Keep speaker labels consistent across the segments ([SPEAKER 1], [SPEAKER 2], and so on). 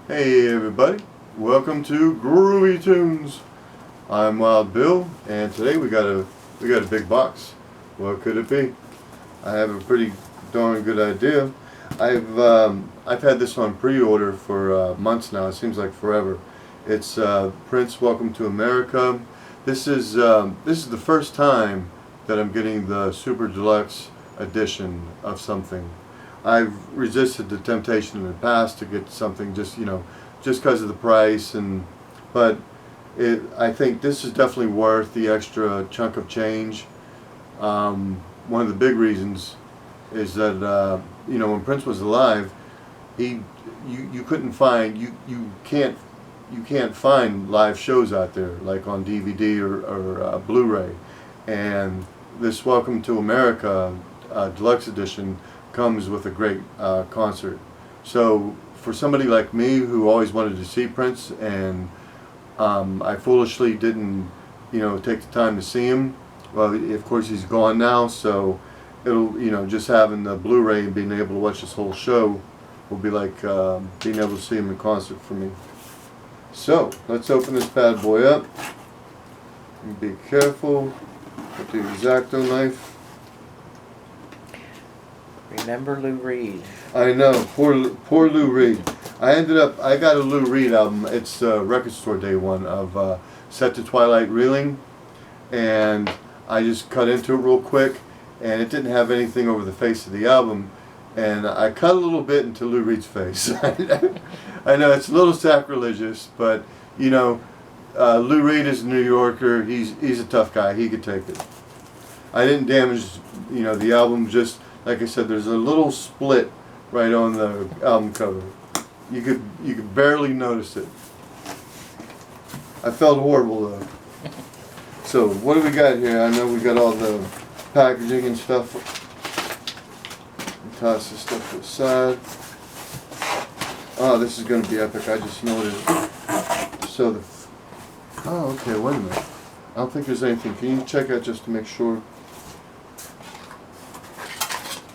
[SPEAKER 1] Hey everybody, welcome to Groovy Tunes. I'm Wild Bill, and today we got a big box. What could it be? I have a pretty darn good idea. I've had this on pre-order for months now. It seems like forever. It's Prince Welcome to America. This is the first time that I'm getting the super deluxe edition of something. I've resisted the temptation in the past to get something just because of the price, but I think this is definitely worth the extra chunk of change. One of the big reasons is that when Prince was alive, you couldn't find you can't find live shows out there like on DVD or Blu-ray, and this Welcome to America deluxe edition comes with a great concert. So for somebody like me who always wanted to see Prince, and I foolishly didn't take the time to see him, well, of course he's gone now, so it'll just having the Blu-ray and being able to watch this whole show will be like being able to see him in concert for me. So let's open this bad boy up and be careful with the X-Acto knife.
[SPEAKER 2] Remember Lou Reed.
[SPEAKER 1] I know, poor Lou Reed. I got a Lou Reed album. It's record store day one of Set to Twilight Reeling, and I just cut into it real quick, and it didn't have anything over the face of the album, and I cut a little bit into Lou Reed's face. I know it's a little sacrilegious, but Lou Reed is a New Yorker. He's a tough guy. He could take it. I didn't damage the album. Just like I said, there's a little split right on the album cover. You could barely notice it. I felt horrible though. So what do we got here? I know we got all the packaging and stuff. Toss this stuff to the side. Oh, this is going to be epic. I just noticed. So okay, wait a minute. I don't think there's anything. Can you check out just to make sure?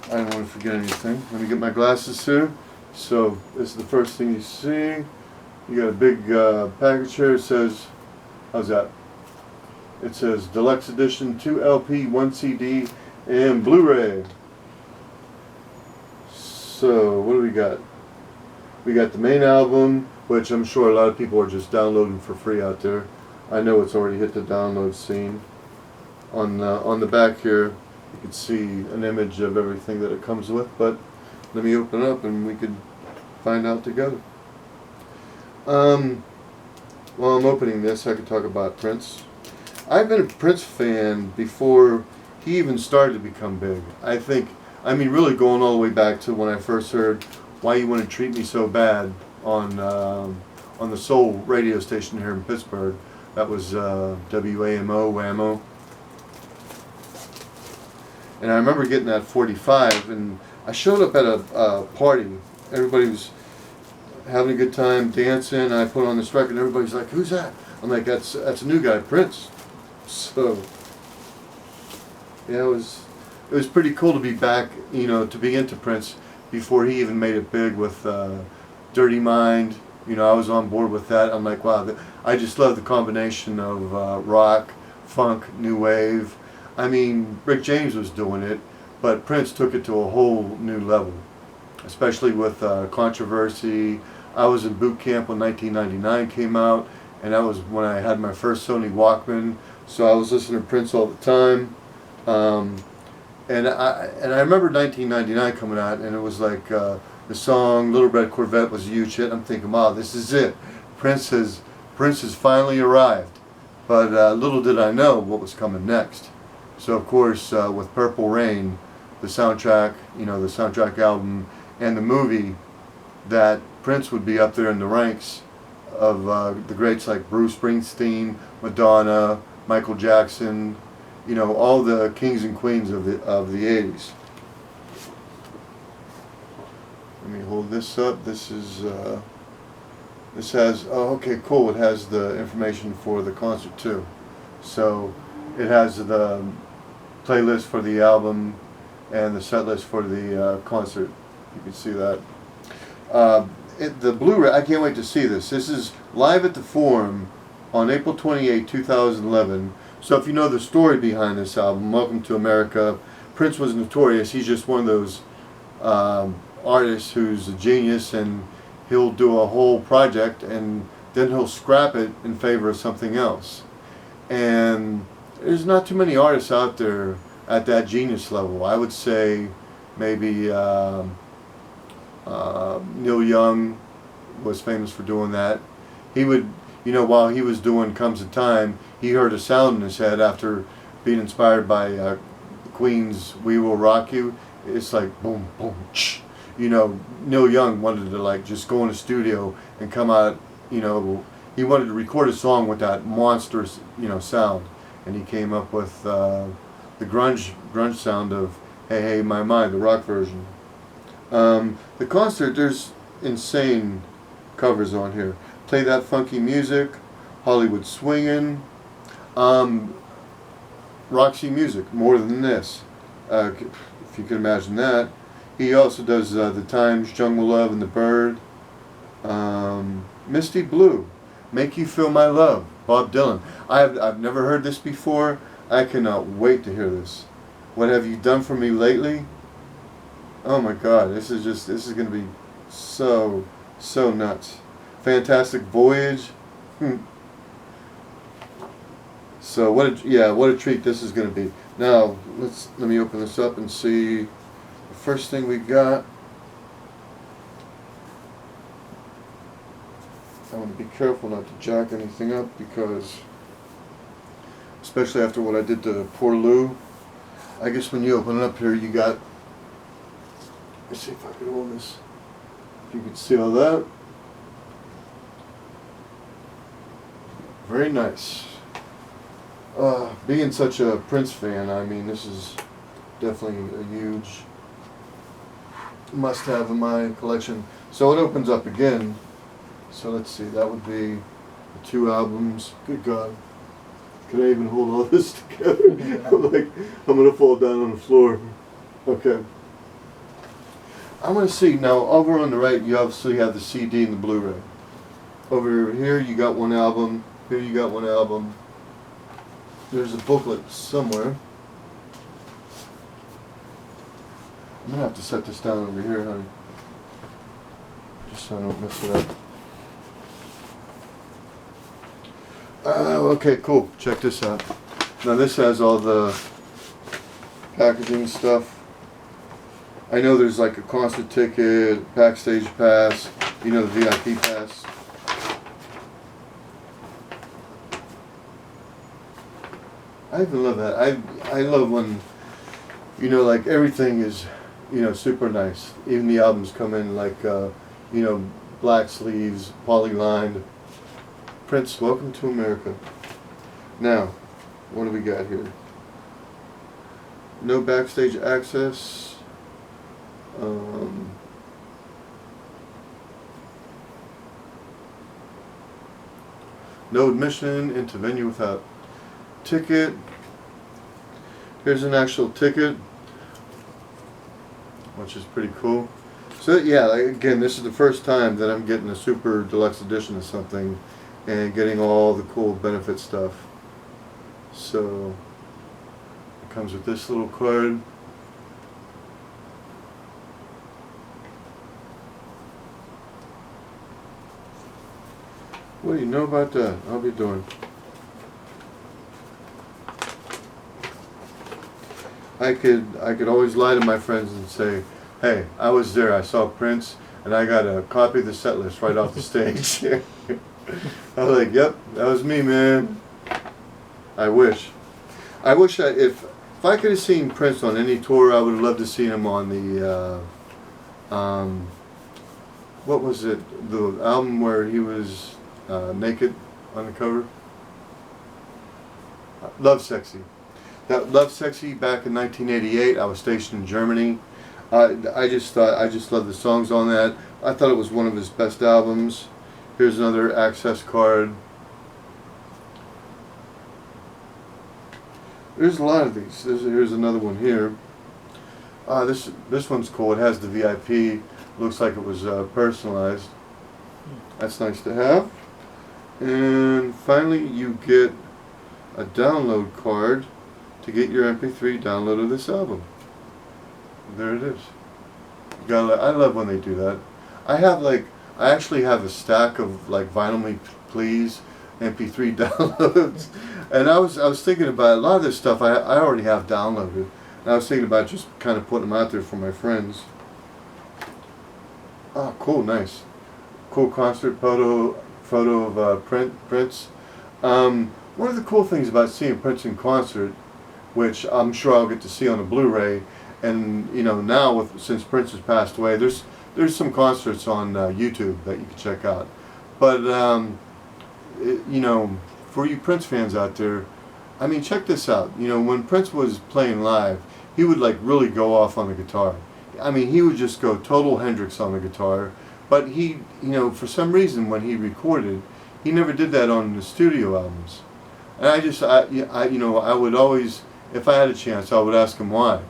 [SPEAKER 1] I don't want to forget anything. Let me get my glasses here. So this is the first thing you see. You got a big package here. It says, how's that? It says Deluxe Edition 2 LP, 1 CD, and Blu-ray. So what do we got? We got the main album, which I'm sure a lot of people are just downloading for free out there. I know it's already hit the download scene. On the back here, you can see an image of everything that it comes with, but let me open it up and we could find out together. While I'm opening this, I could talk about Prince. I've been a Prince fan before he even started to become big. I mean really going all the way back to when I first heard Why You Want to Treat Me So Bad on the Soul radio station here in Pittsburgh. That was WAMO, WAMO. And I remember getting that 45, and I showed up at a party. Everybody was having a good time, dancing. I put on this record, and everybody's like, "Who's that?" I'm like, "That's a new guy, Prince." So yeah, it was pretty cool to be back, to be into Prince before he even made it big with Dirty Mind. I was on board with that. I'm like, wow, I just love the combination of rock, funk, new wave. I mean, Rick James was doing it, but Prince took it to a whole new level, especially with Controversy. I was in boot camp when 1999 came out, and that was when I had my first Sony Walkman, so I was listening to Prince all the time. And I remember 1999 coming out, and it was like the song Little Red Corvette was a huge hit. I'm thinking, wow, this is it. Prince has finally arrived. But little did I know what was coming next. So of course, with Purple Rain, the soundtrack, the soundtrack album, and the movie, that Prince would be up there in the ranks of the greats like Bruce Springsteen, Madonna, Michael Jackson, all the kings and queens of the 80s. Let me hold this up. This has, oh, okay, cool. It has the information for the concert too. So it has the playlist for the album and the set list for the concert. You can see that. the Blu-ray, I can't wait to see this. This is live at the Forum on April 28, 2011. So if you know the story behind this album, Welcome to America, Prince was notorious. He's just one of those artists who's a genius, and he'll do a whole project and then he'll scrap it in favor of something else. And there's not too many artists out there at that genius level. I would say maybe Neil Young was famous for doing that. He would, you know, while he was doing Comes a Time, he heard a sound in his head after being inspired by Queen's We Will Rock You. It's like boom, boom, tsh. You know, Neil Young wanted to like just go in the studio and come out, you know, he wanted to record a song with that monstrous, you know, sound. And he came up with the grunge sound of Hey Hey My My, the rock version. The concert, there's insane covers on here. Play That Funky Music, Hollywood Swingin', Roxy Music, More Than This, if you can imagine that. He also does The Times, Jungle Love and the Bird, Misty Blue, Make You Feel My Love, Bob Dylan. I've never heard this before. I cannot wait to hear this. What Have You Done For Me Lately? Oh my God, this is going to be so nuts. Fantastic Voyage. So what a treat this is going to be. Now let me open this up and see the first thing we got. I want to be careful not to jack anything up, because especially after what I did to poor Lou. I guess when you open it up here, you got, let's see if I can hold this. If you can see all that. Very nice. Being such a Prince fan, I mean, this is definitely a huge must-have in my collection. So it opens up again. So let's see, that would be the 2 albums. Good God. Can I even hold all this together? I'm going to fall down on the floor. Okay. I want to see, now over on the right you obviously have the CD and the Blu-ray. Over here you got 1 album. Here you got 1 album. There's a booklet somewhere. I'm going to have to set this down over here, honey. Just so I don't mess it up. Okay, cool. Check this out. Now this has all the packaging stuff. I know there's like a concert ticket, backstage pass, you know, the VIP pass. I even love that. I love when, you know, like everything is, you know, super nice. Even the albums come in like, you know, black sleeves, poly-lined. Prince, Welcome to America. Now, what do we got here? No backstage access. No admission into venue without ticket. Here's an actual ticket, which is pretty cool. So yeah, like, again, this is the first time that I'm getting a super deluxe edition of something and getting all the cool benefit stuff. So it comes with this little card. What do you know about that? I'll be doing. I could always lie to my friends and say, hey, I was there, I saw Prince, and I got a copy of the set list right off the stage. I was like, yep, that was me, man. I wish if I could have seen Prince on any tour, I would have loved to see him on the what was it, the album where he was naked on the cover? Love Sexy. That Love Sexy back in 1988. I was stationed in Germany. I just loved the songs on that. I thought it was one of his best albums. Here's another access card. There's a lot of these. Here's another one here. This one's cool. It has the VIP. Looks like it was personalized. That's nice to have. And finally, you get a download card to get your MP3 download of this album. There it is. I love when they do that. I actually have a stack of like Vinyl Me Please MP3 downloads, and I was thinking about a lot of this stuff I already have downloaded, and I was thinking about just kind of putting them out there for my friends. Oh, cool, nice, cool concert photo of Prince. One of the cool things about seeing Prince in concert, which I'm sure I'll get to see on a Blu-ray, and you know now since Prince has passed away, there's some concerts on YouTube that you can check out. But you know, for you Prince fans out there, I mean, check this out. You know, when Prince was playing live, he would like really go off on the guitar. I mean, he would just go total Hendrix on the guitar. But he, you know, for some reason when he recorded, he never did that on the studio albums. And you know, I would always, if I had a chance, I would ask him why.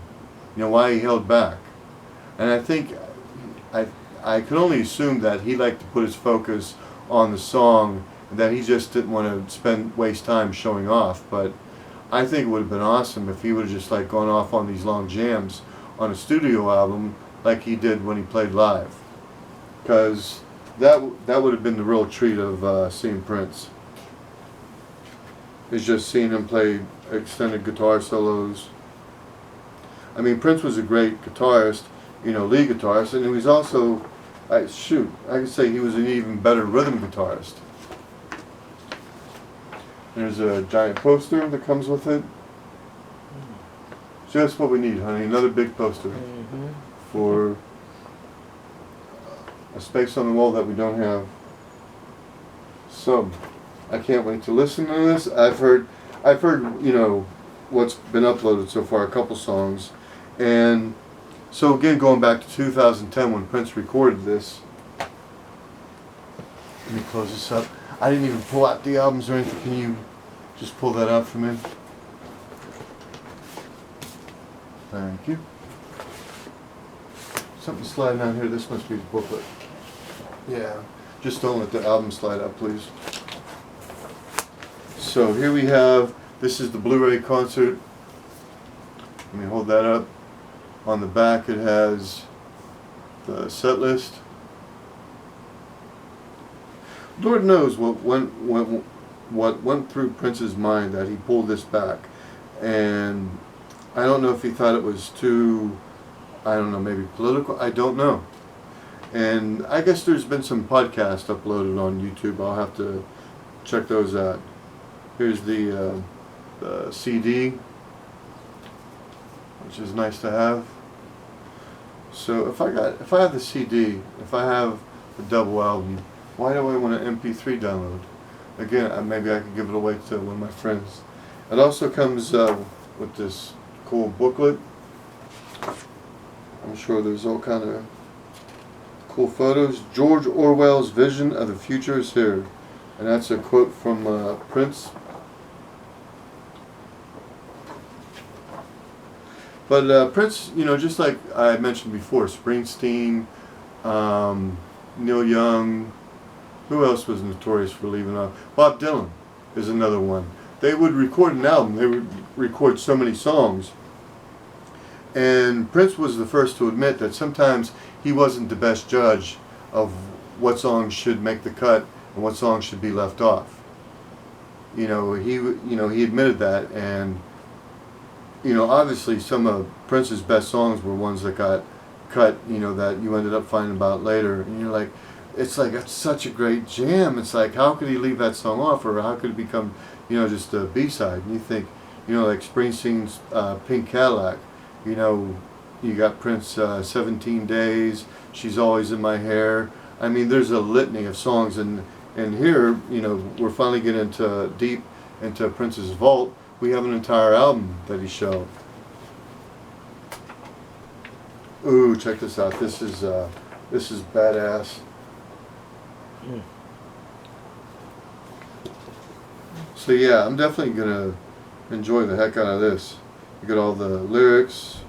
[SPEAKER 1] You know, why he held back. And I think, I could only assume that he liked to put his focus on the song, and that he just didn't want to waste time showing off. But I think it would have been awesome if he would have just like gone off on these long jams on a studio album like he did when he played live. Because that would have been the real treat of seeing Prince. Is just seeing him play extended guitar solos. I mean, Prince was a great guitarist, you know, lead guitarist, and he was also, I could say he was an even better rhythm guitarist. There's a giant poster that comes with it. Just what we need, honey. Another big poster for a space on the wall that we don't have. So, I can't wait to listen to this. I've heard, you know, what's been uploaded so far, a couple songs. And so again, going back to 2010 when Prince recorded this. Let me close this up. I didn't even pull out the albums or anything. Can you just pull that out for me? Thank you. Something sliding out here. This must be the booklet. Yeah. Just don't let the album slide out, please. So here we have, this is the Blu-ray concert. Let me hold that up. On the back it has the set list. Lord knows what went through Prince's mind that he pulled this back. And I don't know if he thought it was too, I don't know, maybe political, I don't know. And I guess there's been some podcasts uploaded on YouTube. I'll have to check those out. Here's the CD, which is nice to have. So if I have the CD, if I have the double album, why do I want an MP3 download? Again, maybe I could give it away to one of my friends. It also comes with this cool booklet. I'm sure there's all kind of cool photos. George Orwell's vision of the future is here. And that's a quote from Prince. But Prince, you know, just like I mentioned before, Springsteen, Neil Young, who else was notorious for leaving off? Bob Dylan is another one. They would record an album. They would record so many songs. And Prince was the first to admit that sometimes he wasn't the best judge of what songs should make the cut and what songs should be left off. He admitted that, and obviously some of Prince's best songs were ones that got cut, that you ended up finding about later, and you're like, it's like, that's such a great jam. It's like, how could he leave that song off, or how could it become, just a B-side? And you think, like Springsteen's Pink Cadillac, you got Prince 17 Days, She's Always in My Hair. I mean, there's a litany of songs, and here, we're finally getting deep into Prince's vault. We have an entire album that he showed. Ooh, check this out. This is badass. So yeah, I'm definitely gonna enjoy the heck out of this. You get all the lyrics.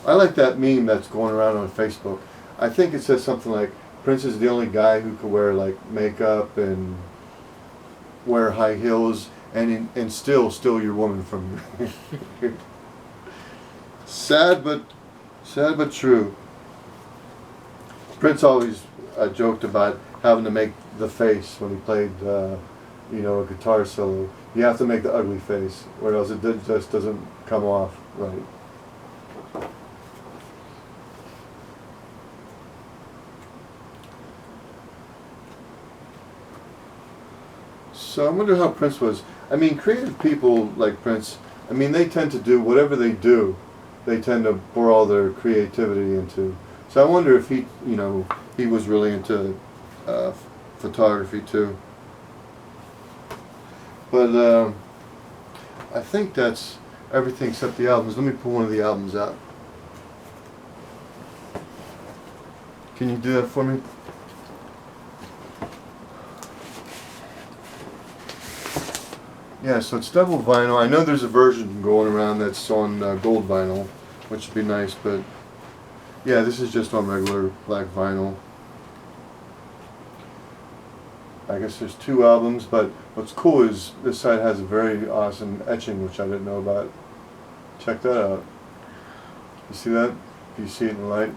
[SPEAKER 1] I like that meme that's going around on Facebook. I think it says something like, Prince is the only guy who could wear like makeup and wear high heels and still steal your woman from you. Sad but true. Prince always joked about having to make the face when he played, a guitar solo. You have to make the ugly face, or else it just doesn't come off right. So I wonder how Prince was. I mean, creative people like Prince, I mean, they tend to do whatever they do, they tend to pour all their creativity into. So I wonder if he was really into photography too. But I think that's everything except the albums. Let me pull one of the albums out. Can you do that for me? Yeah, so it's double vinyl. I know there's a version going around that's on gold vinyl, which would be nice, but yeah, this is just on regular black vinyl. I guess there's 2 albums, but what's cool is this side has a very awesome etching, which I didn't know about. Check that out. You see that? Do you see it in the light?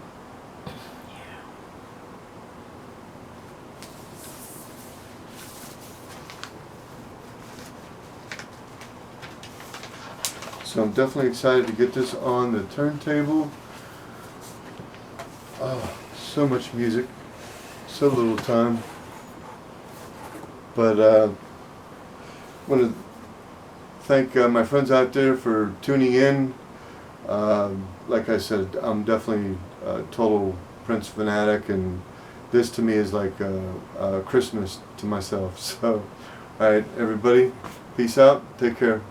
[SPEAKER 1] So I'm definitely excited to get this on the turntable. Oh, so much music, so little time. But I want to thank my friends out there for tuning in. Like I said, I'm definitely a total Prince fanatic, and this to me is like Christmas to myself. So, alright everybody, peace out, take care.